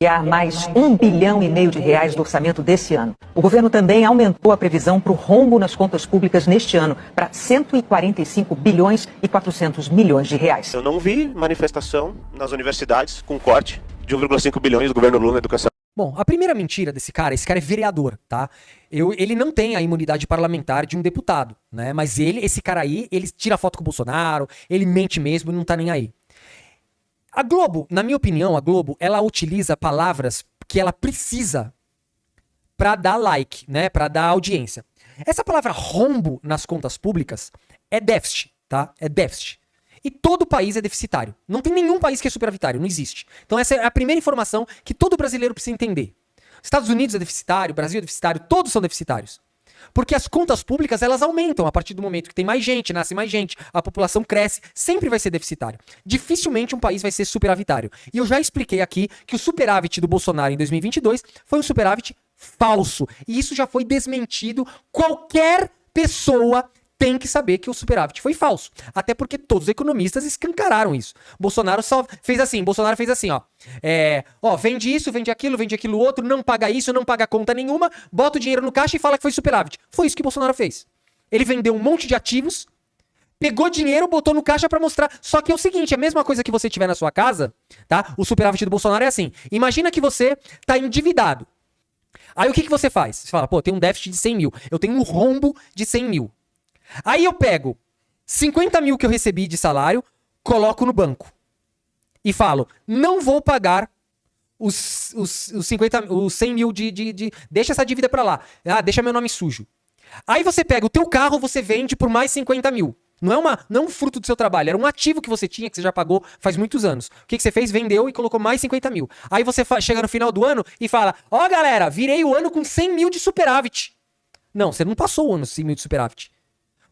há mais 1,5 bilhão de reais do orçamento desse ano. O governo também aumentou a previsão para o rombo nas contas públicas neste ano para 145 bilhões e 400 milhões de reais. Eu não vi manifestação nas universidades com corte de 1,5 bilhões do governo Lula na educação. Bom, a primeira mentira desse cara é vereador, tá? Ele não tem a imunidade parlamentar de um deputado, né? Mas esse cara aí, ele tira foto com o Bolsonaro, ele mente mesmo e não tá nem aí. A Globo, na minha opinião, ela utiliza palavras que ela precisa pra dar like, né? Pra dar audiência. Essa palavra rombo nas contas públicas é déficit, tá? É déficit. E todo país é deficitário. Não tem nenhum país que é superavitário, não existe. Então essa é a primeira informação que todo brasileiro precisa entender. Estados Unidos é deficitário, Brasil é deficitário, todos são deficitários. Porque as contas públicas, elas aumentam a partir do momento que tem mais gente, nasce mais gente, a população cresce, sempre vai ser deficitário. Dificilmente um país vai ser superavitário. E eu já expliquei aqui que o superávit do Bolsonaro em 2022 foi um superávit falso. E isso já foi desmentido. Qualquer pessoa tem que saber que o superávit foi falso. Até porque todos os economistas escancararam isso. Bolsonaro fez assim, ó. Vende isso, vende aquilo outro, não paga isso, não paga conta nenhuma, bota o dinheiro no caixa e fala que foi superávit. Foi isso que Bolsonaro fez. Ele vendeu um monte de ativos, pegou dinheiro, botou no caixa pra mostrar. Só que é o seguinte, a mesma coisa que você tiver na sua casa, tá? O superávit do Bolsonaro é assim. Imagina que você tá endividado. Aí o que você faz? Você fala, pô, tem um déficit de 100 mil. Eu tenho um rombo de 100 mil. Aí eu pego 50 mil que eu recebi de salário, coloco no banco e falo, não vou pagar os 100 mil deixa essa dívida pra lá, deixa meu nome sujo. Aí você pega o teu carro, você vende por mais 50 mil. Não é um fruto do seu trabalho, era um ativo que você tinha, que você já pagou faz muitos anos. O que você fez? Vendeu e colocou mais 50 mil. Aí você chega no final do ano e fala, ó galera, virei o ano com 100 mil de superávit. Não, você não passou o ano com 100 mil de superávit.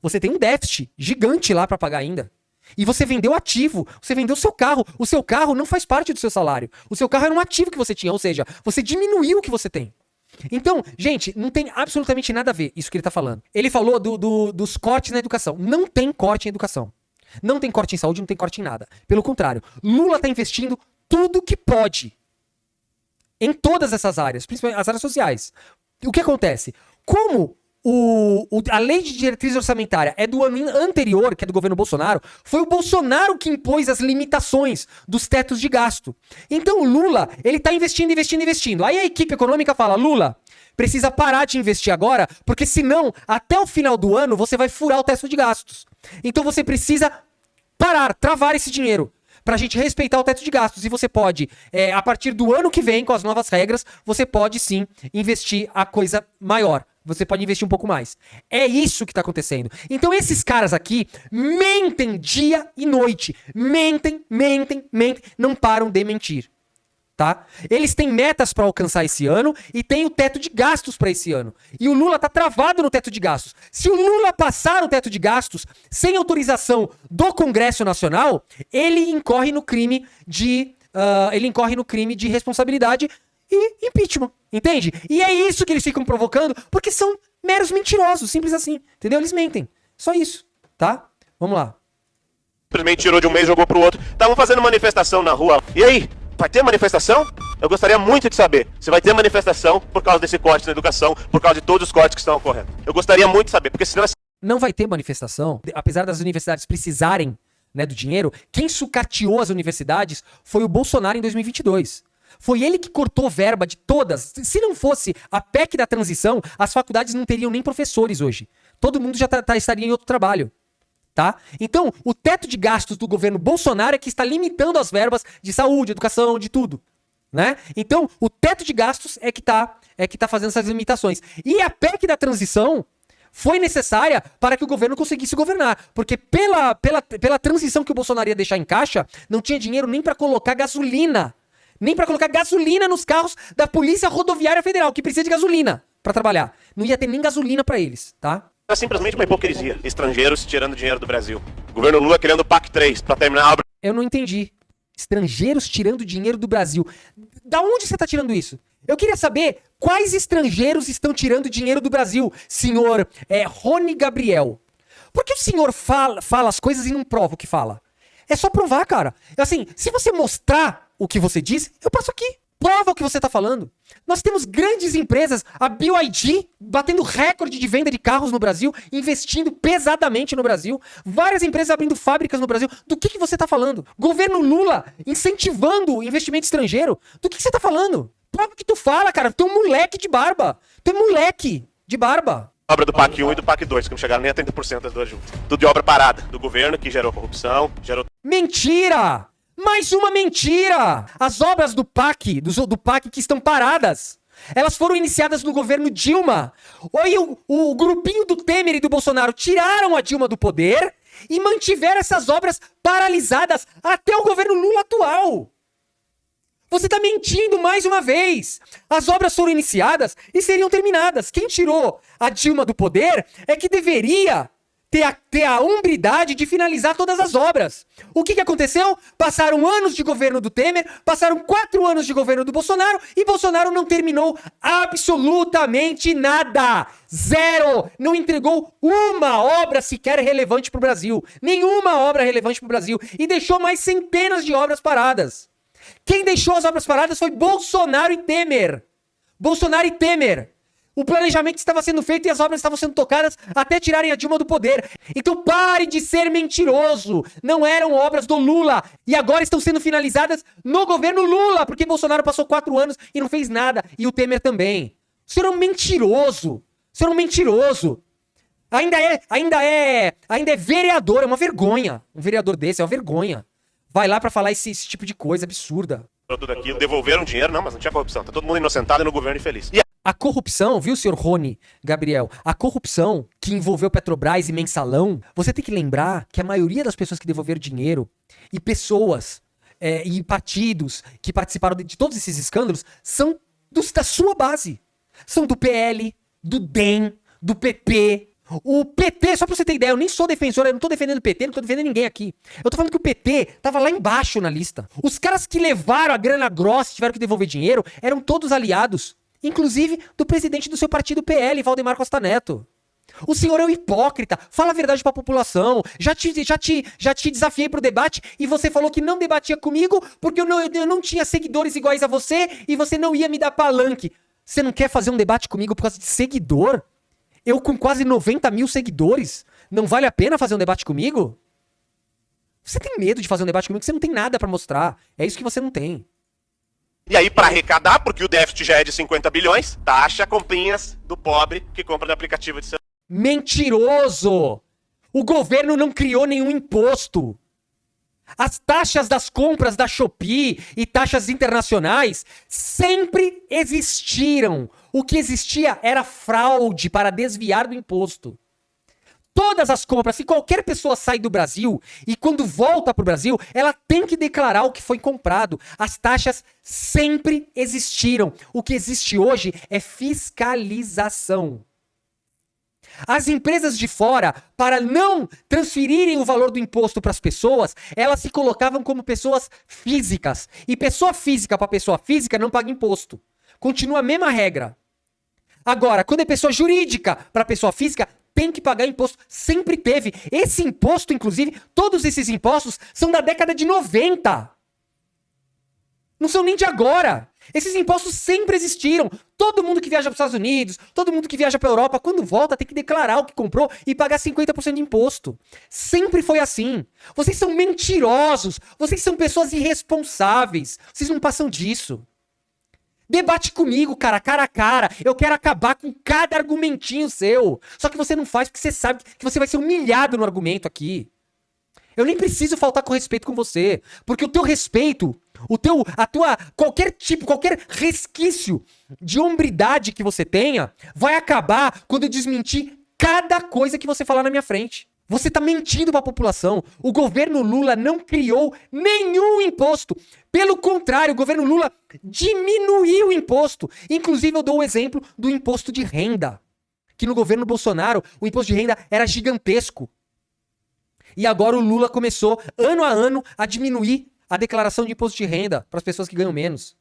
Você tem um déficit gigante lá pra pagar ainda. E você vendeu ativo, você vendeu o seu carro. O seu carro não faz parte do seu salário. O seu carro era um ativo que você tinha, ou seja, você diminuiu o que você tem. Então, gente, não tem absolutamente nada a ver isso que ele tá falando. Ele falou dos cortes na educação. Não tem corte em educação. Não tem corte em saúde, não tem corte em nada. Pelo contrário, Lula tá investindo tudo que pode em todas essas áreas, principalmente as áreas sociais. O que acontece? Como a lei de diretriz orçamentária é do ano anterior, que é do governo Bolsonaro, foi o Bolsonaro que impôs as limitações dos tetos de gasto. Então o Lula, ele tá investindo. Aí a equipe econômica fala, Lula, precisa parar de investir agora, porque senão, até o final do ano, você vai furar o teto de gastos. Então você precisa travar esse dinheiro, pra gente respeitar o teto de gastos. E você pode, a partir do ano que vem, com as novas regras, você pode sim investir a coisa maior. Você pode investir um pouco mais. É isso que tá acontecendo. Então esses caras aqui mentem dia e noite. Mentem. Não param de mentir. Tá? Eles têm metas pra alcançar esse ano e tem o teto de gastos pra esse ano. E o Lula tá travado no teto de gastos. Se o Lula passar o teto de gastos sem autorização do Congresso Nacional, ele incorre no crime de responsabilidade e impeachment, entende? E é isso que eles ficam provocando, porque são meros mentirosos, simples assim, entendeu? Eles mentem, só isso, tá? Vamos lá. Simplesmente tirou de um mês e jogou pro outro. Estavam fazendo manifestação na rua. E aí, vai ter manifestação? Eu gostaria muito de saber se vai ter manifestação por causa desse corte na educação, por causa de todos os cortes que estão ocorrendo. Eu gostaria muito de saber, porque senão... Não vai ter manifestação, apesar das universidades precisarem, né, do dinheiro. Quem sucateou as universidades foi o Bolsonaro em 2022. Foi ele que cortou verba de todas. Se não fosse a PEC da transição, as faculdades não teriam nem professores hoje. Todo mundo já estaria em outro trabalho. Tá? Então, o teto de gastos do governo Bolsonaro é que está limitando as verbas de saúde, educação, de tudo. Né? Então, o teto de gastos é que tá fazendo essas limitações. E a PEC da transição foi necessária para que o governo conseguisse governar. Porque pela transição que o Bolsonaro ia deixar em caixa, não tinha dinheiro nem para colocar gasolina. Nem pra colocar gasolina nos carros da Polícia Rodoviária Federal, que precisa de gasolina pra trabalhar. Não ia ter nem gasolina pra eles, tá? É simplesmente uma hipocrisia. Estrangeiros tirando dinheiro do Brasil. O governo Lula criando o PAC 3 pra terminar a obra. Eu não entendi. Estrangeiros tirando dinheiro do Brasil. Da onde você tá tirando isso? Eu queria saber quais estrangeiros estão tirando dinheiro do Brasil, senhor Rony Gabriel. Por que o senhor fala as coisas e não prova o que fala? É só provar, cara. Assim, se você mostrar o que você diz, eu passo aqui. Prova o que você está falando. Nós temos grandes empresas, a BYD batendo recorde de venda de carros no Brasil, investindo pesadamente no Brasil, várias empresas abrindo fábricas no Brasil. Do que você está falando? Governo Lula incentivando o investimento estrangeiro. Do que você está falando? Prova o que tu fala, cara. Tu é um moleque de barba. Tu é um moleque de barba. Obra do PAC 1 e do PAC 2, que não chegaram nem a 30% das duas juntas. Tudo de obra parada do governo, que gerou corrupção, gerou... Mentira! Mais uma mentira! As obras do PAC, do PAC que estão paradas, elas foram iniciadas no governo Dilma. Oi, o grupinho do Temer e do Bolsonaro tiraram a Dilma do poder e mantiveram essas obras paralisadas até o governo Lula atual. Você está mentindo mais uma vez. As obras foram iniciadas e seriam terminadas. Quem tirou a Dilma do poder é que deveria ter a hombridade de finalizar todas as obras. O que aconteceu? Passaram anos de governo do Temer, passaram 4 anos de governo do Bolsonaro e Bolsonaro não terminou absolutamente nada. Zero! Não entregou uma obra sequer relevante para o Brasil. Nenhuma obra relevante para o Brasil. E deixou mais centenas de obras paradas. Quem deixou as obras paradas foi Bolsonaro e Temer. Bolsonaro e Temer. O planejamento estava sendo feito e as obras estavam sendo tocadas até tirarem a Dilma do poder. Então pare de ser mentiroso. Não eram obras do Lula. E agora estão sendo finalizadas no governo Lula, porque Bolsonaro passou 4 anos e não fez nada. E o Temer também. O senhor é um mentiroso. O senhor é um mentiroso. Ainda é vereador. É uma vergonha. Um vereador desse é uma vergonha. Vai lá pra falar esse tipo de coisa absurda. Tudo aquilo, devolveram dinheiro, não, mas não tinha corrupção. Tá todo mundo inocentado e no governo infeliz. E a corrupção, viu, senhor Rony Gabriel? A corrupção que envolveu Petrobras e Mensalão, você tem que lembrar que a maioria das pessoas que devolveram dinheiro e pessoas e partidos que participaram de todos esses escândalos são da sua base. São do PL, do DEM, do PP. O PT, só pra você ter ideia, eu nem sou defensor, eu não tô defendendo o PT, não tô defendendo ninguém aqui. Eu tô falando que o PT tava lá embaixo na lista. Os caras que levaram a grana grossa e tiveram que devolver dinheiro eram todos aliados. Inclusive do presidente do seu partido PL, Valdemar Costa Neto. O senhor é um hipócrita, fala a verdade pra população. Já te desafiei pro debate e você falou que não debatia comigo porque eu não tinha seguidores iguais a você e você não ia me dar palanque. Você não quer fazer um debate comigo por causa de seguidor? Eu com quase 90 mil seguidores, não vale a pena fazer um debate comigo? Você tem medo de fazer um debate comigo? Você não tem nada pra mostrar. É isso que você não tem. E aí, para arrecadar, porque o déficit já é de 50 bilhões, taxa comprinhas do pobre que compra no aplicativo de celular. Mentiroso! O governo não criou nenhum imposto. As taxas das compras da Shopee e taxas internacionais sempre existiram. O que existia era fraude para desviar do imposto. Todas as compras, se qualquer pessoa sai do Brasil e quando volta para o Brasil, ela tem que declarar o que foi comprado. As taxas sempre existiram. O que existe hoje é fiscalização. As empresas de fora, para não transferirem o valor do imposto para as pessoas, elas se colocavam como pessoas físicas. E pessoa física para pessoa física não paga imposto. Continua a mesma regra. Agora, quando é pessoa jurídica para pessoa física, tem que pagar imposto. Sempre teve. Esse imposto, inclusive, todos esses impostos são da década de 90. Não são nem de agora. Esses impostos sempre existiram. Todo mundo que viaja para os Estados Unidos, todo mundo que viaja para a Europa, quando volta tem que declarar o que comprou e pagar 50% de imposto. Sempre foi assim. Vocês são mentirosos. Vocês são pessoas irresponsáveis. Vocês não passam disso. Debate comigo, cara a cara. Eu quero acabar com cada argumentinho seu. Só que você não faz porque você sabe que você vai ser humilhado no argumento aqui. Eu nem preciso faltar com respeito com você. Porque o teu respeito, qualquer resquício de hombridade que você tenha, vai acabar quando eu desmentir cada coisa que você falar na minha frente. Você tá mentindo pra população. O governo Lula não criou nenhum imposto. Pelo contrário, o governo Lula diminuiu o imposto. Inclusive, eu dou o exemplo do imposto de renda. Que no governo Bolsonaro, o imposto de renda era gigantesco. E agora o Lula começou, ano a ano, a diminuir a declaração de imposto de renda para as pessoas que ganham menos.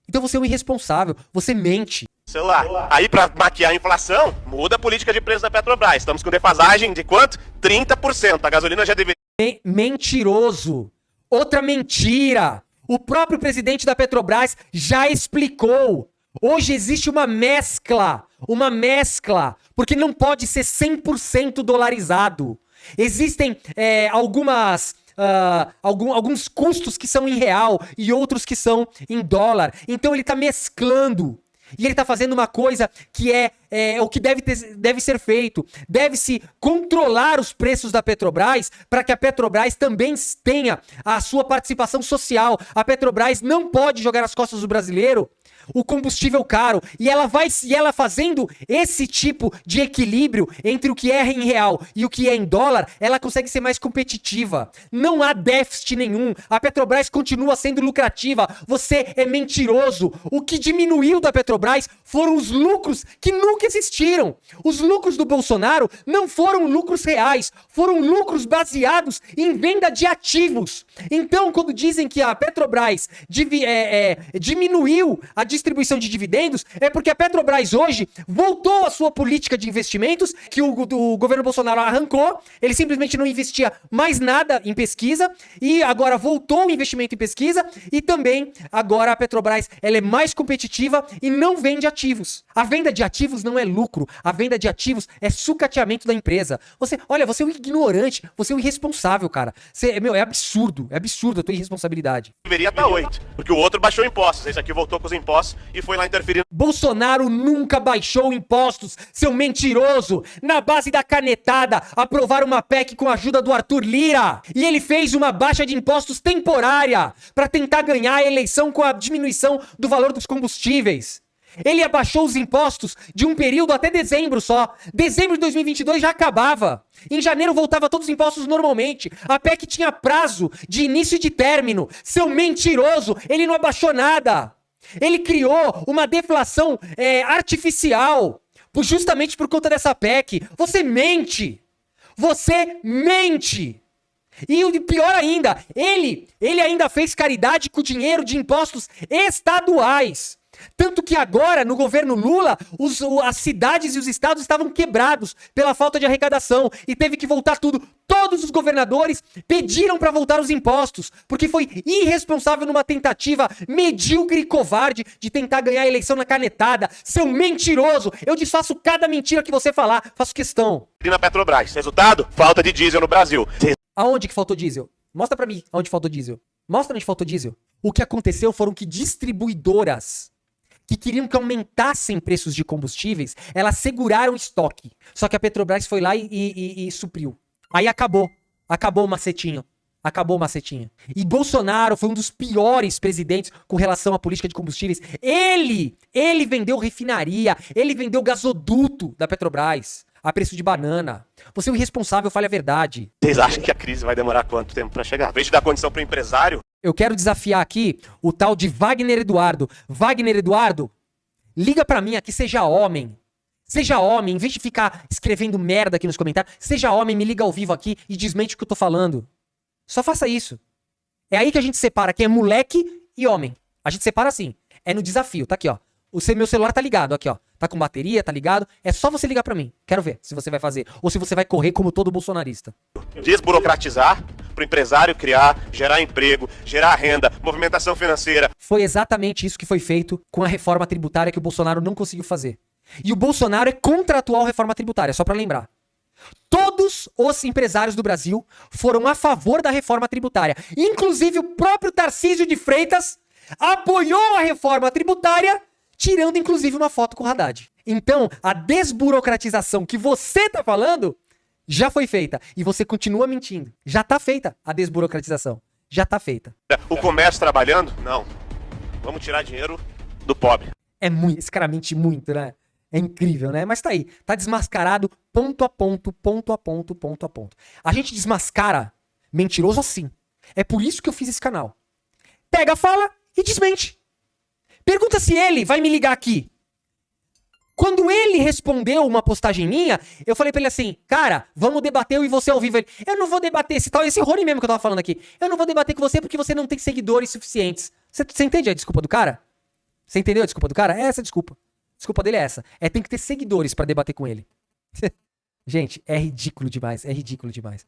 Então você é um irresponsável, você mente. Celular. Aí, pra maquiar a inflação, muda a política de preço da Petrobras. Estamos com defasagem de quanto? 30%. A gasolina já deveria... Mentiroso. Outra mentira. O próprio presidente da Petrobras já explicou. Hoje existe uma mescla, porque não pode ser 100% dolarizado. Existem alguns custos que são em real e outros que são em dólar. Então ele está mesclando. E ele está fazendo uma coisa que é o que deve ser feito. Deve-se controlar os preços da Petrobras para que a Petrobras também tenha a sua participação social. A Petrobras não pode jogar nas costas do brasileiro o combustível caro. E ela fazendo esse tipo de equilíbrio entre o que é em real e o que é em dólar, ela consegue ser mais competitiva. Não há déficit nenhum. A Petrobras continua sendo lucrativa. Você é mentiroso. O que diminuiu da Petrobras foram os lucros que nunca existiram. Os lucros do Bolsonaro não foram lucros reais, foram lucros baseados em venda de ativos. Então, quando dizem que a Petrobras diminuiu a distribuição de dividendos, é porque a Petrobras hoje voltou à sua política de investimentos que o governo Bolsonaro arrancou. Ele simplesmente não investia mais nada em pesquisa e agora voltou o investimento em pesquisa e também agora a Petrobras ela é mais competitiva e não vende ativos. A venda de ativos não é lucro, a venda de ativos é sucateamento da empresa. Você é um ignorante, você é um irresponsável, cara. É absurdo a tua irresponsabilidade. Deveria estar 8, porque o outro baixou impostos. Esse aqui voltou com os impostos e foi lá interferir. Bolsonaro nunca baixou impostos, seu mentiroso. Na base da canetada, aprovaram uma PEC com a ajuda do Arthur Lira. E ele fez uma baixa de impostos temporária para tentar ganhar a eleição com a diminuição do valor dos combustíveis. Ele abaixou os impostos de um período até dezembro só. Dezembro de 2022 já acabava. Em janeiro voltava todos os impostos normalmente. A PEC tinha prazo de início e de término. Seu mentiroso, ele não abaixou nada. Ele criou uma deflação artificial justamente por conta dessa PEC. Você mente. Você mente. E o pior ainda, ele ainda fez caridade com dinheiro de impostos estaduais. Tanto que agora, no governo Lula, as cidades e os estados estavam quebrados pela falta de arrecadação e teve que voltar tudo. Todos os governadores pediram para voltar os impostos, porque foi irresponsável numa tentativa medíocre e covarde de tentar ganhar a eleição na canetada. Seu mentiroso! Eu desfaço cada mentira que você falar, faço questão. E na Petrobras. Resultado? Falta de diesel no Brasil. Aonde que faltou diesel? Mostra pra mim onde faltou diesel. Mostra onde faltou diesel. O que aconteceu foram que distribuidoras que queriam que aumentassem preços de combustíveis, elas seguraram estoque. Só que a Petrobras foi lá e supriu. Aí acabou o macetinho. Acabou o macetinho. E Bolsonaro foi um dos piores presidentes com relação à política de combustíveis. Ele vendeu refinaria, ele vendeu gasoduto da Petrobras a preço de banana. Você é um irresponsável, fale a verdade. Vocês acham que a crise vai demorar quanto tempo para chegar? Em vez de dar condição para o empresário... Eu quero desafiar aqui o tal de Wagner Eduardo. Wagner Eduardo, liga pra mim aqui, seja homem. Seja homem, em vez de ficar escrevendo merda aqui nos comentários, seja homem, me liga ao vivo aqui e desmente o que eu tô falando. Só faça isso. É aí que a gente separa quem é moleque e homem. A gente separa assim. É no desafio, tá aqui, ó. Meu celular tá ligado, aqui, ó. Tá com bateria, tá ligado. É só você ligar pra mim. Quero ver se você vai fazer. Ou se você vai correr como todo bolsonarista. Desburocratizar, pro empresário criar, gerar emprego, gerar renda, movimentação financeira. Foi exatamente isso que foi feito com a reforma tributária que o Bolsonaro não conseguiu fazer. E o Bolsonaro é contra a atual reforma tributária, só pra lembrar. Todos os empresários do Brasil foram a favor da reforma tributária. Inclusive o próprio Tarcísio de Freitas apoiou a reforma tributária, tirando inclusive uma foto com o Haddad. Então, a desburocratização que você tá falando já foi feita. E você continua mentindo. Já tá feita a desburocratização. Já tá feita. O comércio trabalhando? Não. Vamos tirar dinheiro do pobre. É muito, esse cara mente muito, né? É incrível, né? Mas tá aí. Tá desmascarado ponto a ponto, ponto a ponto, ponto a ponto. A gente desmascara mentiroso assim. É por isso que eu fiz esse canal. Pega, fala e desmente. Pergunta se ele vai me ligar aqui. Quando ele respondeu uma postagem minha, eu falei pra ele assim, cara, vamos debater eu e você ao vivo. Ele, eu não vou debater, esse Rony mesmo que eu tava falando aqui. Eu não vou debater com você porque você não tem seguidores suficientes. Você entende a desculpa do cara? Você entendeu a desculpa do cara? É essa a desculpa. A desculpa dele é essa. Tem que ter seguidores pra debater com ele. Gente, é ridículo demais, é ridículo demais.